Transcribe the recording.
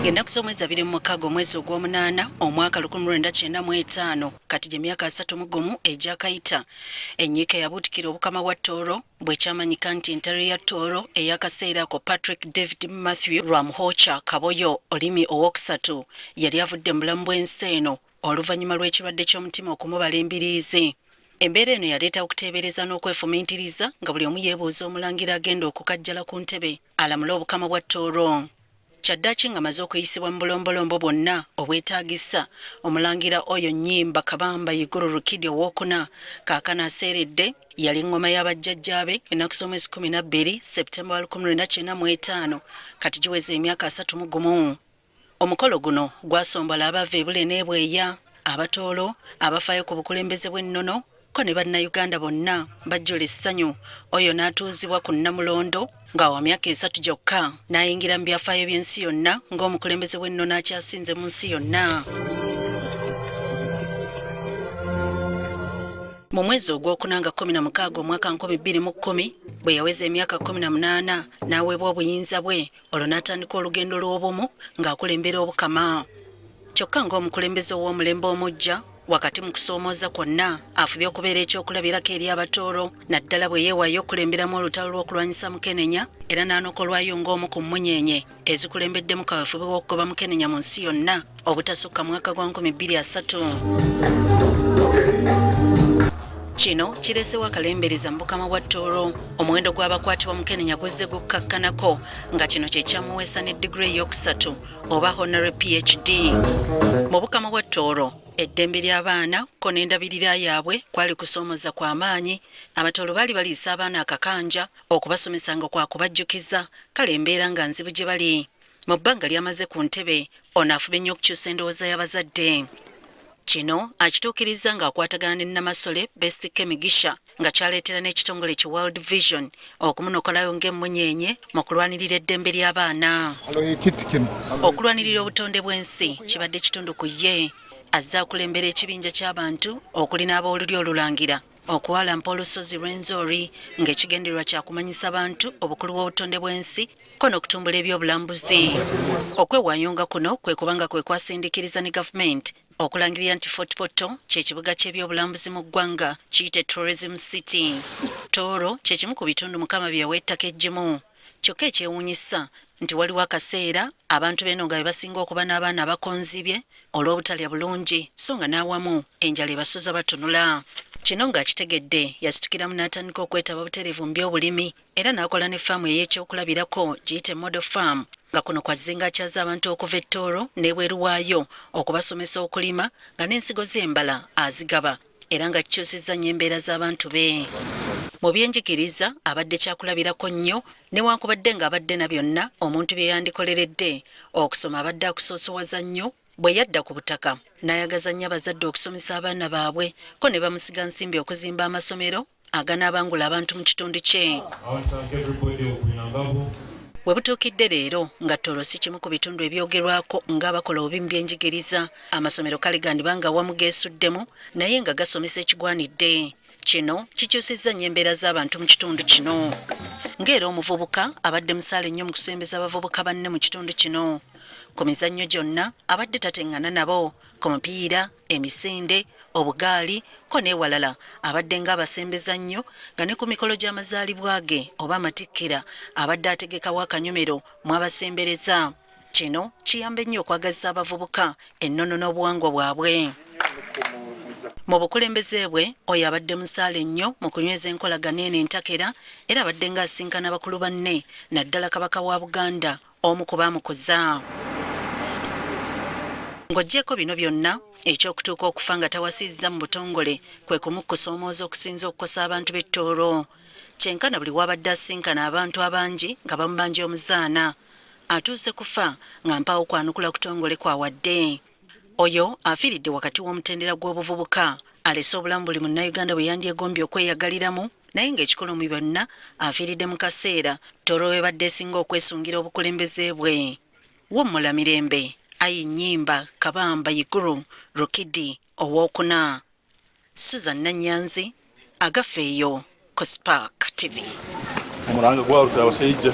Ennaku z'omwezi 26 omwezi ogw'omunaana omwaka 1995 kati gye myaka 31 egyakayita ennyika yabuutikira obukama bwa Tooro bwekyamanyika nti entero ya Tooro ey'akaseera ako Patrick David Matthew Ramhocha Kaboyo olimi owokusatu yali avudde mu bulamu bw'ensi eno oluvannyuma lw'ekirwadde ky'omutima okumubala embiriizi. Embeera eno yaleeta okuteebereza n'okwefumiitiriza nga buli omu yeebuuza omulangira agenda okukajjala ku ntebe alamule obukama bwa Tooro. Kyaddaaki ng'amaze okuyisibwa mu bulombolombo bwonna obwetaagisa omulangira oyo Nnyimba Kabamba Iguru Rukidi owookuna kaakano aseeredde yali ngoma y'abajjajjaabe ennaku z'omwezi 12 Septemba 1995 kati giweze emyaka 31. Omukolo guno gwasombola abava ebule n'ebweya abatoolo abafaayo ku bukulembeze bw'ennono ko ne bannayuganda bonna bajjula essanyu oyo n'atuuzibwa ku Nnamulondo nga wa myaka 3 gyokka n'ayingira mu byafaayo by'ensi yonna ng'omukulembeze w'ennono akyasinze mu nsi yonna. Mu mwezi ogw'okunanga 16 omwaka 2010 bwe yaweza emyaka 18 n'aweebwa obuyinza bwe olwo n'atandika olugendo lw'obumu ng'akulembera obukama. Kyokka ng'omukulembeze w'omulembe omujja wakati mu kusoomooza kwonna afubye okubeera ekyokulabirako eri abatoolo naddala bwe yeewaayo okulemberamu olutalo lw'okulwanyisa Mukenenya era n'anokolwayo ng'omu ku mmunyeenye ezikulembeddemu kaweefube w'okugoba Mukenenya mu nsi yonna obutasukka mwaka gwa 2003. Kino kireesewo akalembereza mu bukama bwa Tooro omuwendo gw'abakwatibwa Mukenenya gwezze gukkakkanako nga kino kye kyamuweesa ne diguri ey'okusatu oba honorary PhD. Mu bukama bwa Tooro eddembe ly'abaana ko n'endabirira yaabwe kwali kusoomooza kwa maanyi. Abatoolo baali baliisa abaana akakanja okubasomesa nga kwa kubajjukiza kale embeera nga nzibu gye bali. Mu bbanga ly'amaze ku ntebe ono afubye nnyo okukyusa endowooza y'abazadde. Kino akituukiriza ng'akwatagana ne Namasole Besike Migisha nga kyaleetera n'ekitongole ki World Vision okumunokolayo ng'emmunyeenye mu kulwanirira eddembe ly'abaana. Okulwanirira obutonde bw'ensi kibadde kitundu ku ye. Azze akulembera ekibinja ky'abantu okuli n'ab'olulyo olulangira okuwalampa olusozi lw'Enzori ng'ekigendererwa kya kumanyisa abantu obukulu bw'obutonde bw'ensi ko n'okutumbula ebyobulambuzi. Okwewaayo nga kuno kwe kubanga kwe kwasindiikiriza ne gavumenti okulangirira nti Fort Portal ky'ekibuga ky'ebyobulambuzi mu ggwanga kiyite Tourism City. Tooro kye kimu ku bitundu Mukama bye yawa ettaka eggimu. Kyokka ekyewuunyisa nti waliwo akaseera abantu b'eno nga be basinga okuba n'abaana abakonzibye olw'obutalya bulungi so nga n'awamu enjala ebasoza batunula. Kino ng'akitegedde yasitukiramu n'atandika okwetaba butereevu mu by'obulimi era n'akola ne faamu ey'ekyokulabirako giyite Model Farm nga kuno kwazze ng'akyaza abantu okuva e Tooro n'ebweru waayo okubasomesa okulima nga n'ensigo z'embala azigaba era nga kikyusizza nnyo embeera z'abantu be. Mu byenjigiriza abadde kyakulabirako nnyo newankubadde ng'abadde na byonna omuntu bye yandikoleredde okusoma abadde akusoosowaza nnyo bwe yadda ku butaka n'ayagaza nnyo abazadde okusomesa abaana baabwe ko ne bamusiga nsimbi okuzimba amasomero aganaabangula abantu mu kitundu kye. Bwe butuukidde leero nga Tooro si kimu ku bitundu ebyogerwako ng'abakola obubi mu byenjigiriza, amasomero kale gandiba nga awamu geesuddemu naye nga gasomesa ekigwanidde. Kino kikyusizza nnyo embeera z'abantu mu kitundu kino. Ng'era omuvubuka abadde musaale nnyo mu kusembeza abavubuka banne mu kitundu kino. Ku mizannyo gyonna abadde tateŋŋana nabo, ku mupiira, emisinde, obugaali ko n'ewalala abadde ng'abasembeza nnyo nga ne ku mikolo gy'amazaalibwa ge oba amatikkira abadde ategekawo akanyomero mu abasembereza. Kino kiyambe nnyo okwagazisa abavubuka ennono n'obuwangwa bwabwe. Mu bukulembeze bwe oyo abadde musaale nnyo mu kunyweza enkolagana eno entakera era abadde ng'asinkana bakulu banne naddala Kabaka wa Buganda omu ku baamukuza. Ng'oggyeko bino byonna ekyokutuuka okufa nga tawasizza mu butongole kwe kumukusoomooza okusinza okukosa abantu b'e Tooro. Kyenkana buli wabadde asinkana abantu abangi nga bamubanja omuzaana atuuse kufa nga mpaawo kwanukula kutongole kwawadde. Oyo afiiridde wakati w'omutendera gw'obuvubuka alese obulamu buli munnayuganda bwe yandyegombye okweyagaliramu naye ng'ekikolo mu byonna afiiridde mu kaseera Tooro we badde esinga okwesungira obukulembeze bwe. Wumula mirembe. Ayi Nnyimba Kabamba Iguru Rukidi owookuna. Susan Nanyanzi agafeeyo ku Spark TV. omulanga gwalutira abasajja